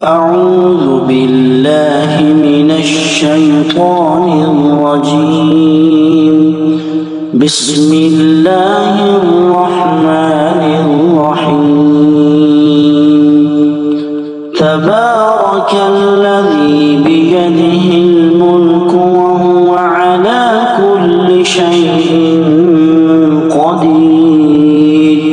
أعوذ بالله من الشيطان الرجيم. بسم الله الرحمن الرحيم. تبارك الذي بيده الملك وهو على كل شيء قدير.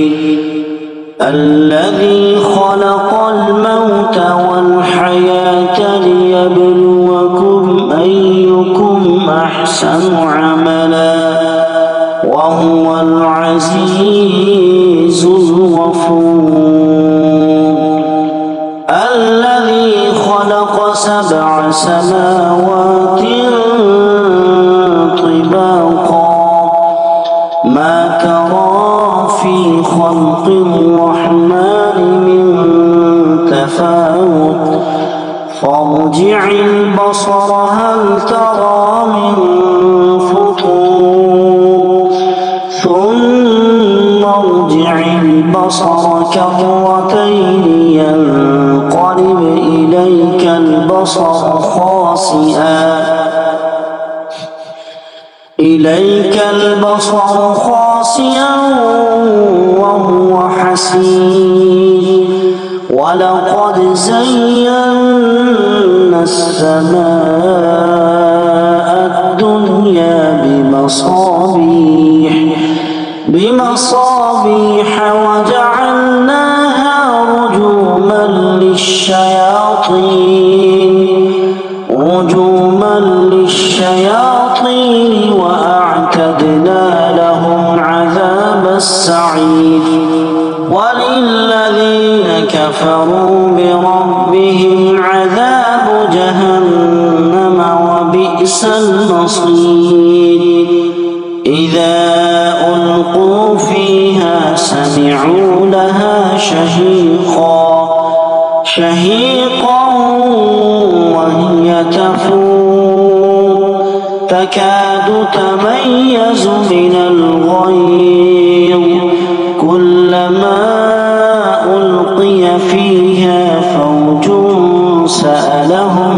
الذي خلق الموت والحياة ليبلوكم أيكم أحسن عملا وهو العزيز الغفور. الذي خلق 7 سماوات طباقا ما ترى في خلق الرحمن من تفاوت فارجع البصر هل ترى من فطور ثم ارجع البصر كرتين ينقلب إليك البصر خاسئا وهو حسير. ولقد زينا السماء الدنيا بمصابيح وجعلناها رجوما للشياطين وأعتدنا لهم عذاب السعير. وللذين كفروا بربهم عذاب جهنم وبئس المصير. إذا ألقوا فيها سمعوا لها شهيقا وهي تفور تكاد تميز من الغيظ كلما ألقي فيها فوج سألهم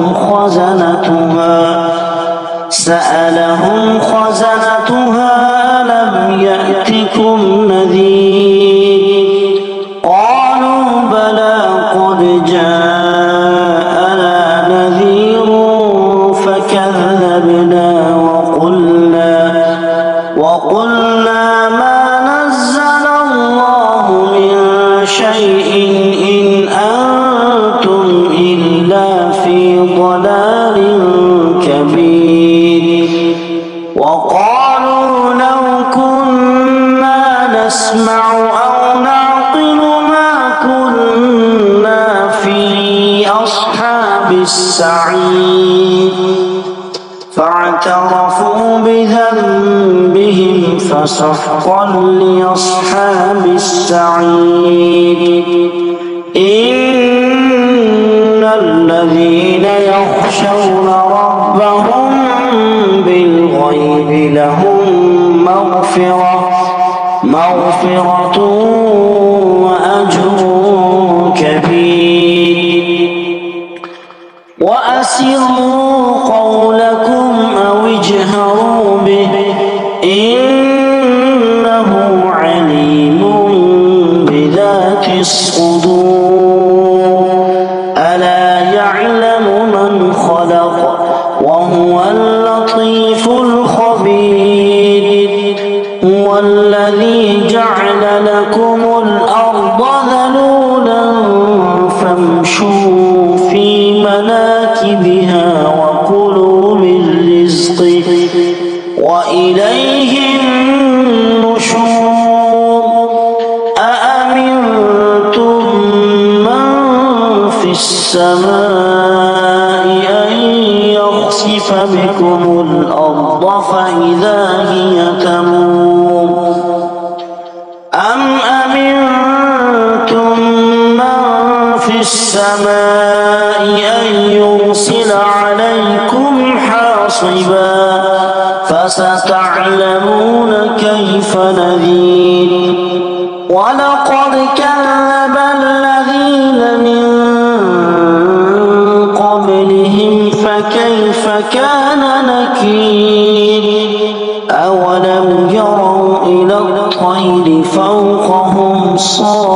خزنتها ألم يأتكم نذير قالوا بلى قد جاءنا نذير فكذبنا وقلنا ما نزل الله من شيء إن أنتم إلا في ضلال كبير. وقالوا لو كنا نسمع أو نعقل ما كنا في أصحاب السعير. فاعترفوا بذنبهم فسحقا لأصحاب السعير. إن الذين يخشون ربهم بالغيب لهم مغفرة وأجر كبير. وأسروا قولكم أو اجهروا به إنه عليم بذات الصدور. ألا يعلم من خلق وهو اللطيف الخبير. هو الذي جعل لكم الأرض ذلولا فامشوا في مناكبها وكلوا من رزقه وإليه النشور. أأمنتم من في السماء أن يخسف بكم الأرض فإذا هي تمور أم أمنتم من في السماء أن يرسل عليكم حاصبا فستعلمون كيف نذير. ولقد كذب الذين من كيف كان نكير أولم يروا إلى الطير فوقهم صافات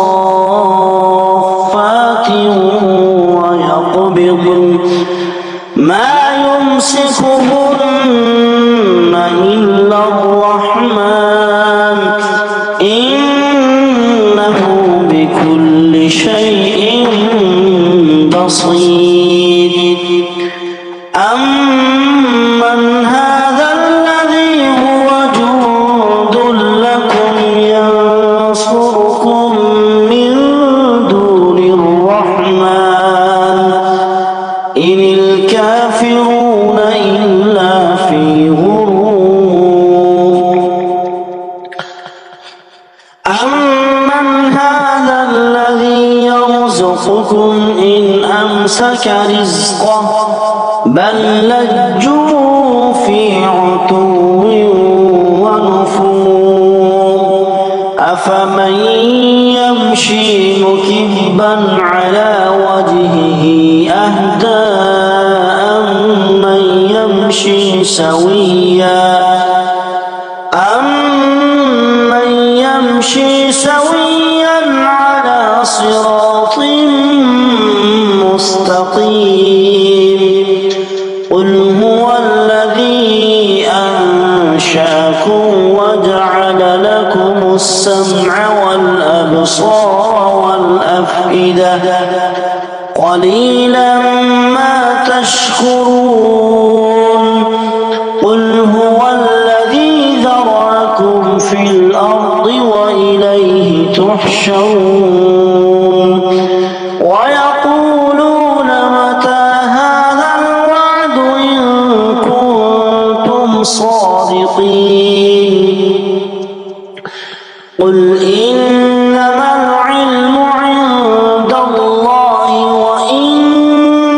ويقبضن ما يمسكهن إلا الرحمن إنه بكل شيء بصير أمن هذا الذي هو جند لكم ينصركم من دون الرحمن إن الكافرون إلا في غرور أمن هذا الذي يرزقكم إن أمسك رزقه بل لجوا في عتو ونفور أفمن يمشي مكبا على وجهه أهدى أمن يمشي سويا على صراط مستقيم قل هو الذي أنشأكم وجعل لكم السمع والأبصار والأفئدة قليلا ما تشكرون قل هو الذي ذرأكم في الأرض وإليه تحشرون ويقولون متى هذا الوعد إن كنتم صادقين قل إنما العلم عند الله وإنما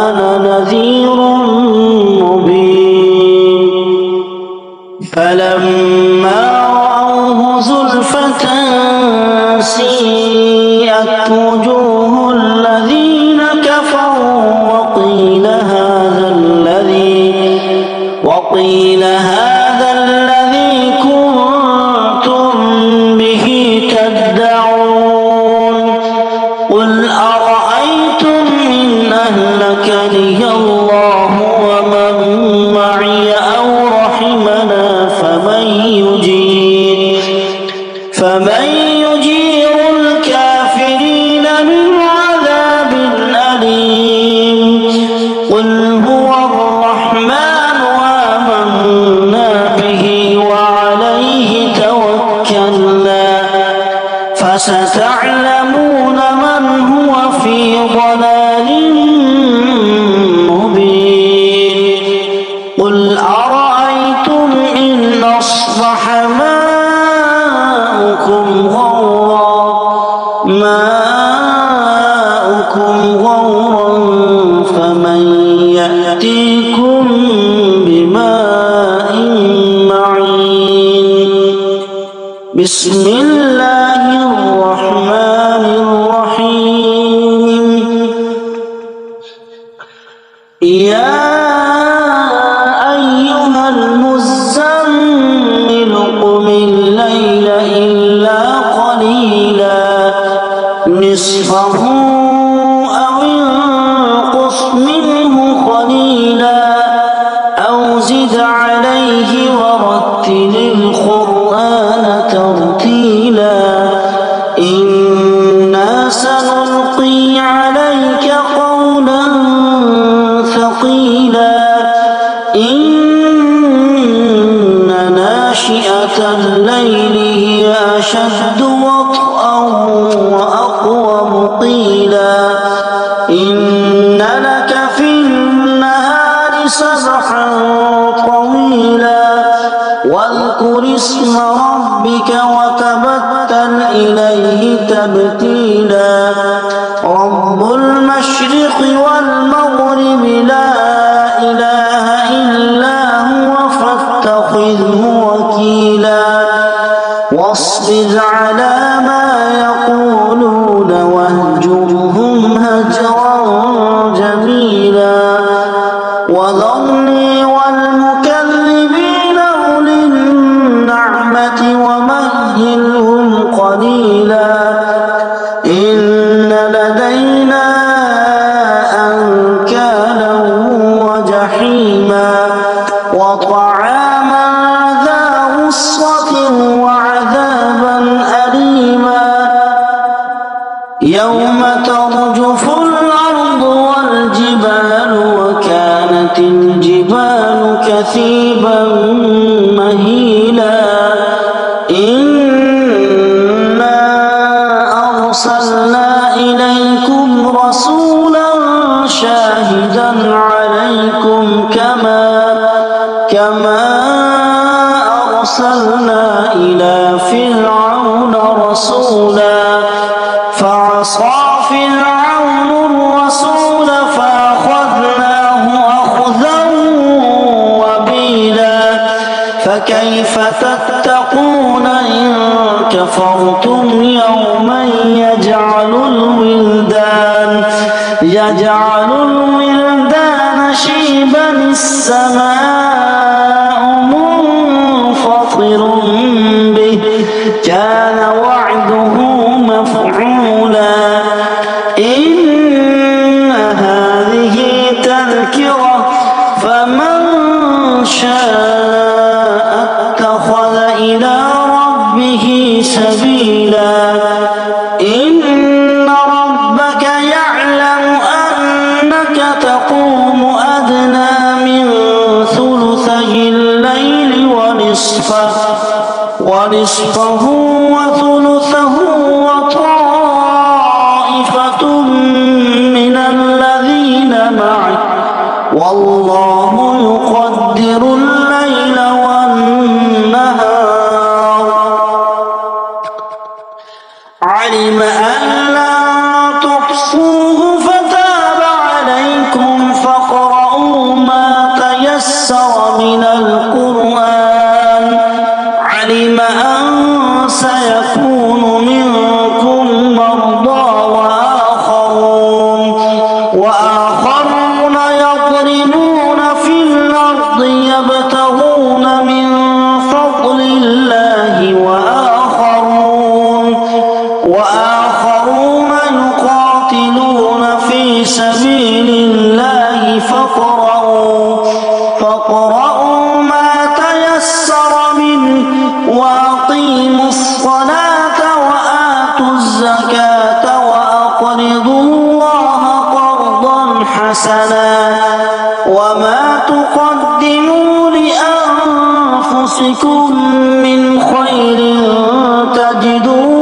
أنا نذير مبين فلما رأوه زلفة سيئت وجوه الذين كفروا وقيل هذا الذي كنتم به تدعون قل أرأيتم إن أهلكني الله ومن معي أو رحمنا فمن يجير الكافرين من عذاب أليم قل هو الرحمن آمنا به وعليه توكلنا فستعلمون من هو في ضلال مبين قل أرأيتم إن أصبح ماؤكم غورا فمن يأتيكم بماء معين بسم الله الرحمن الرحيم يا أيها المزمل قم الليل إلا قليلا نصفه أو انقص منه قليلا أو زد عليه ورتل القرآن ترتيلا إنا سنلقي عليك قولا ثقيلا إن ناشئة الليل هي أشد وطئا وأقوم قيلا إن لك في النهار سبحا طويلا واذكر اسم ربك وتبتل إليه تبتيلا رب المشرق والمغرب لا إله إلا هو فاتخذه وكيلا واصبر على ما يقولون واهجرهم هجرا جميلا لدينا أنكالا وجحيما وطعاما ذا غصة وعذابا أليما يوم ترجف الأرض والجبال وكانت الجبال كثيبا مهيلا إنا أرسلنا إليكم رسولا شاهدا عليكم كما أرسلنا إلى فرعون رسولا فعصى فرعون الرسول فأخذناه أخذا وبيلا فكيف تتقون إن كفرتم يوما يجعل الولدان شيبا السماء منفطر به كان وعده مفعولا إن هذه تذكرة فمن شاء اتخذ إلى ربه سبيلا إن ربك يعلم أنك تقوم أدنى من ثلثي الليل ونصفه وثلثه وطائفة من الذين معك والله يقدر الليل والنهار علم أن لا تحصوه فتاب عليكم فاقرؤوا ما تيسر من القرآن علم أن سيكون منكم مرضى وآخرون يضربون في الأرض يبتغون من فضل الله وآخرون يقاتلون في سبيل الله فاقرؤوا ما تيسر منه وأقيموا الصلاة وآتوا الزكاة وأقرضوا الله قرضا حسنا وما تقدموا لأنفسكم من خير تجدوه